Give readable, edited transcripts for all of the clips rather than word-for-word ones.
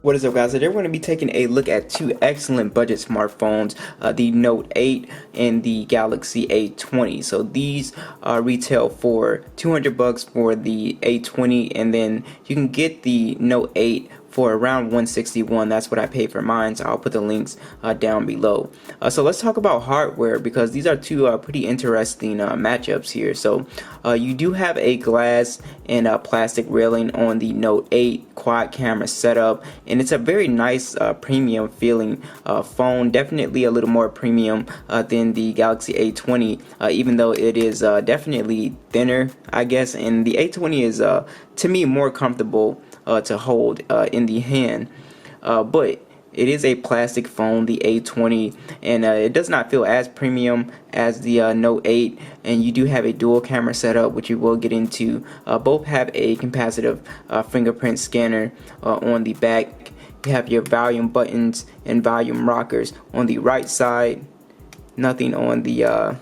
What is up, guys? Today we're going to be taking a look at two excellent budget smartphones, the Note 8 and the Galaxy A20. So these retail for 200 bucks for the A20, and then you can get the Note 8 for around 161. That's what I paid for mine, so I'll put the links down below. So let's talk about hardware, because these are two pretty interesting matchups here. So you do have a glass and plastic railing on the Note 8 quad camera setup, and it's a very nice premium feeling phone. Definitely a little more premium than the Galaxy A20, even though it is definitely thinner, I guess, and the A20 is to me more comfortable to hold in the hand, but it is a plastic phone, the A20, and it does not feel as premium as the Note 8. And you do have a dual camera setup, which you will get into. Both have a capacitive fingerprint scanner on the back. You have your volume buttons and volume rockers on the right side. Nothing on the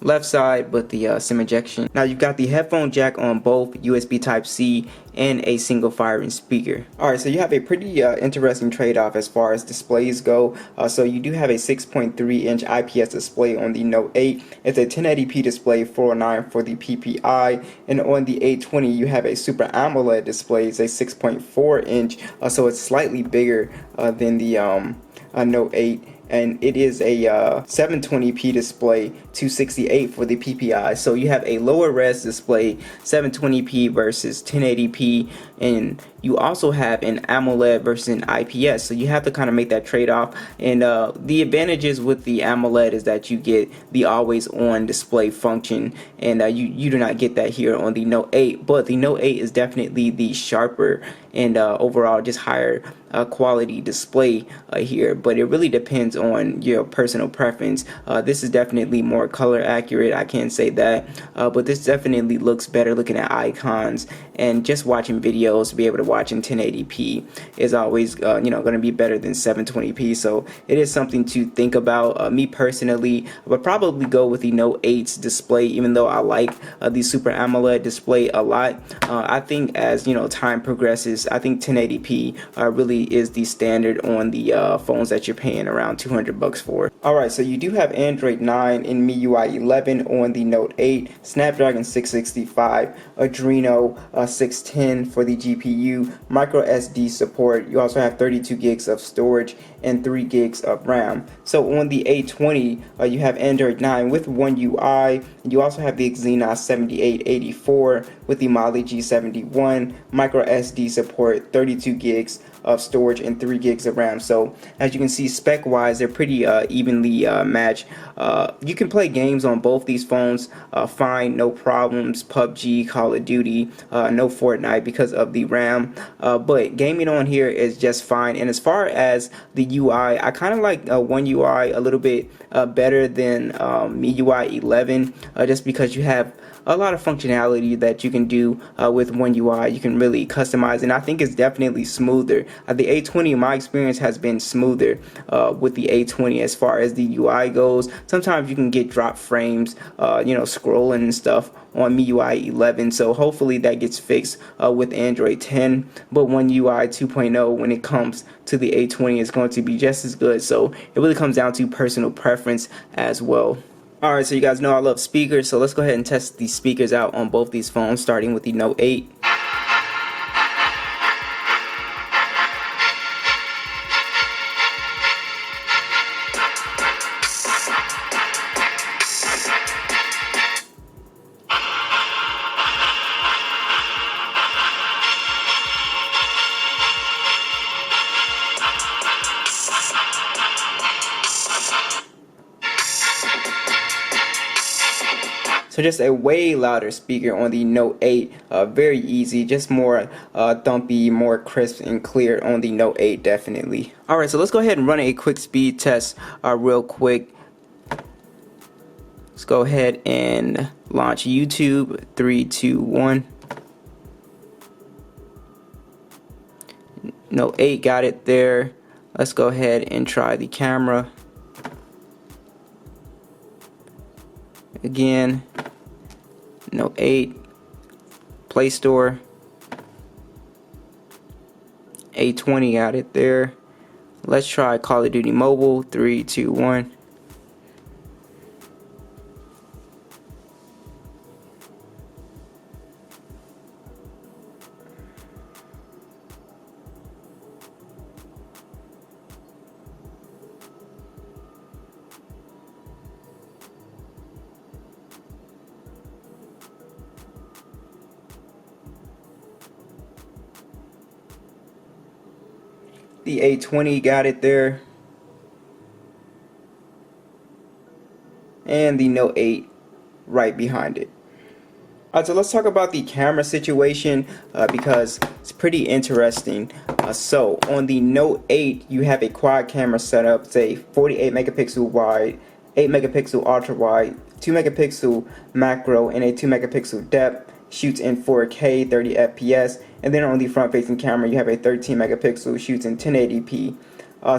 left side but the SIM ejection. Now you've got the headphone jack on both USB Type-C and a single firing speaker. Alright, so you have a pretty interesting trade-off as far as displays go. So you do have a 6.3 inch IPS display on the Note 8. It's a 1080p display, 409 for the PPI, and on the A20 you have a Super AMOLED display. It's a 6.4 inch, so it's slightly bigger than the Note 8. And it is a 720p display, 268 for the PPI. So you have a lower res display, 720p versus 1080p, and you also have an AMOLED versus an IPS. So you have to kind of make that trade-off. And the advantages with the AMOLED is that you get the always-on display function, and you do not get that here on the Note 8. But the Note 8 is definitely the sharper and overall just higher quality display here. But it really depends on your personal preference. This is definitely more color accurate, I can't say that, but this definitely looks better looking at icons, and just watching videos, to be able to watch in 1080p is always going to be better than 720p. So it is something to think about. Me personally, I would probably go with the Note 8's display, even though I like the Super AMOLED display a lot. I think as time progresses, I think 1080p really is the standard on the phones that you're paying around 200 bucks for. Alright, so you do have Android 9 and MIUI 11 on the Note 8, Snapdragon 665, Adreno 610 for the GPU, micro SD support. You also have 32 gigs of storage and 3 gigs of RAM. So on the A20, you have Android 9 with One UI, and you also have the Exynos 7884 with the Mali G71, micro SD support, 32 gigs of storage and 3 gigs of RAM. So as you can see, spec wise, they're pretty evenly matched. You can play games on both these phones fine, no problems. PUBG, Call of Duty, no Fortnite because of the RAM, but gaming on here is just fine. And as far as the UI, I kind of like One UI a little bit better than MIUI 11, just because you have a lot of functionality that you can do with One UI. You can really customize, and I think it's definitely smoother. The A20, in my experience, has been smoother with the A20 as far as the UI goes. Sometimes you can get drop frames, scrolling and stuff on MIUI 11, so hopefully that gets fixed with Android 10. But One UI 2.0, when it comes to the A20, is going to be just as good. So it really comes down to personal preference as well. Alright, so you guys know I love speakers, so let's go ahead and test these speakers out on both these phones, starting with the Note 8. So just a way louder speaker on the Note 8, very easy, just more thumpy, more crisp and clear on the Note 8 definitely. Alright, so let's go ahead and run a quick speed test real quick. Let's go ahead and launch YouTube. 3, 2, 1. Note 8 got it there. Let's go ahead and try the camera. Again, Note 8, Play Store, A20 got it there. Let's try Call of Duty Mobile. 3, 2, 1. The A20 got it there. And the Note 8 right behind it. Alright, so let's talk about the camera situation because it's pretty interesting. So on the Note 8, you have a quad camera setup. It's a 48 megapixel wide, 8 megapixel ultra wide, 2 megapixel macro, and a 2 megapixel depth. Shoots in 4K 30 FPS, and then on the front facing camera you have a 13 megapixel, shoots in 1080p.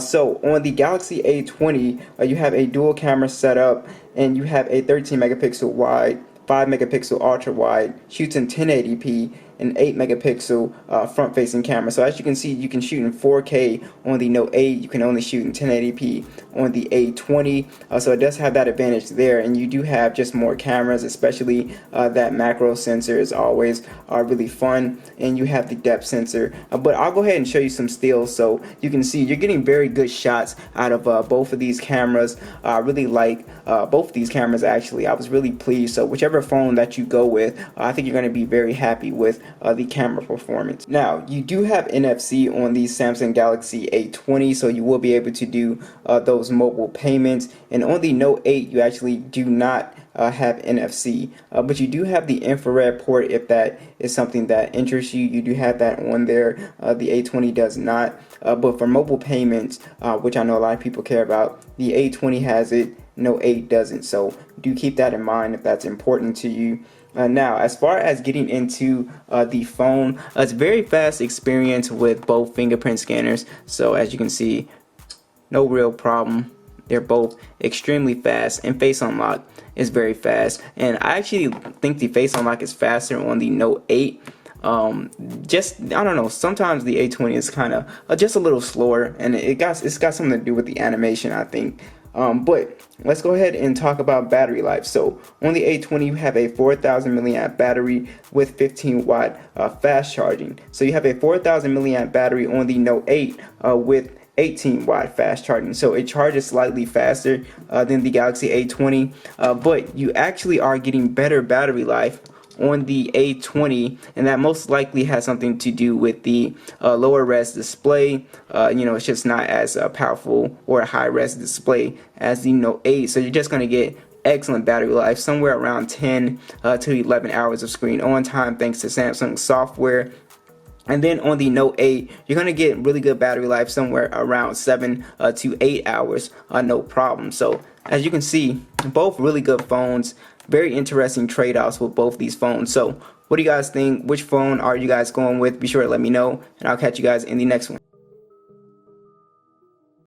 So on the Galaxy A20 you have a dual camera setup, and you have a 13 megapixel wide, 5 megapixel ultra wide, shoots in 1080p, and 8 megapixel front facing camera. So as you can see, you can shoot in 4K on the Note 8, you can only shoot in 1080p on the A20, so it does have that advantage there. And you do have just more cameras, especially that macro sensor is always really fun, and you have the depth sensor. But I'll go ahead and show you some stills so you can see you're getting very good shots out of both of these cameras. I really like both of these cameras actually. I was really pleased. So whichever phone that you go with, I think you're going to be very happy with the camera performance. Now you do have NFC on the Samsung Galaxy A20, so you will be able to do those mobile payments, and on the Note 8 you actually do not have NFC, but you do have the infrared port if that is something that interests you. You do have that on there. The A20 does not, but for mobile payments, which I know a lot of people care about, the A20 has it, Note 8 doesn't, so do keep that in mind if that's important to you. Now, as far as getting into the phone, it's a very fast experience with both fingerprint scanners. So as you can see, no real problem. They're both extremely fast, and face unlock is very fast. And I actually think the face unlock is faster on the Note 8. Just, I don't know, sometimes the A20 is kind of just a little slower, and it's got something to do with the animation, I think. But let's go ahead and talk about battery life. So on the A20 you have a 4,000 milliamp battery with 15 watt fast charging. So you have a 4,000 milliamp battery on the Note 8 with 18 watt fast charging, so it charges slightly faster than the Galaxy A20, but you actually are getting better battery life on the A20, and that most likely has something to do with the lower res display. It's just not as powerful or a high res display as the Note 8, so you're just going to get excellent battery life, somewhere around 10 to 11 hours of screen on time thanks to Samsung software. And then on the Note 8, you're going to get really good battery life, somewhere around 7 to 8 hours, no problem. So as you can see, both really good phones. Very interesting trade-offs with both these phones. So what do you guys think? Which phone are you guys going with? Be sure to let me know, and I'll catch you guys in the next one.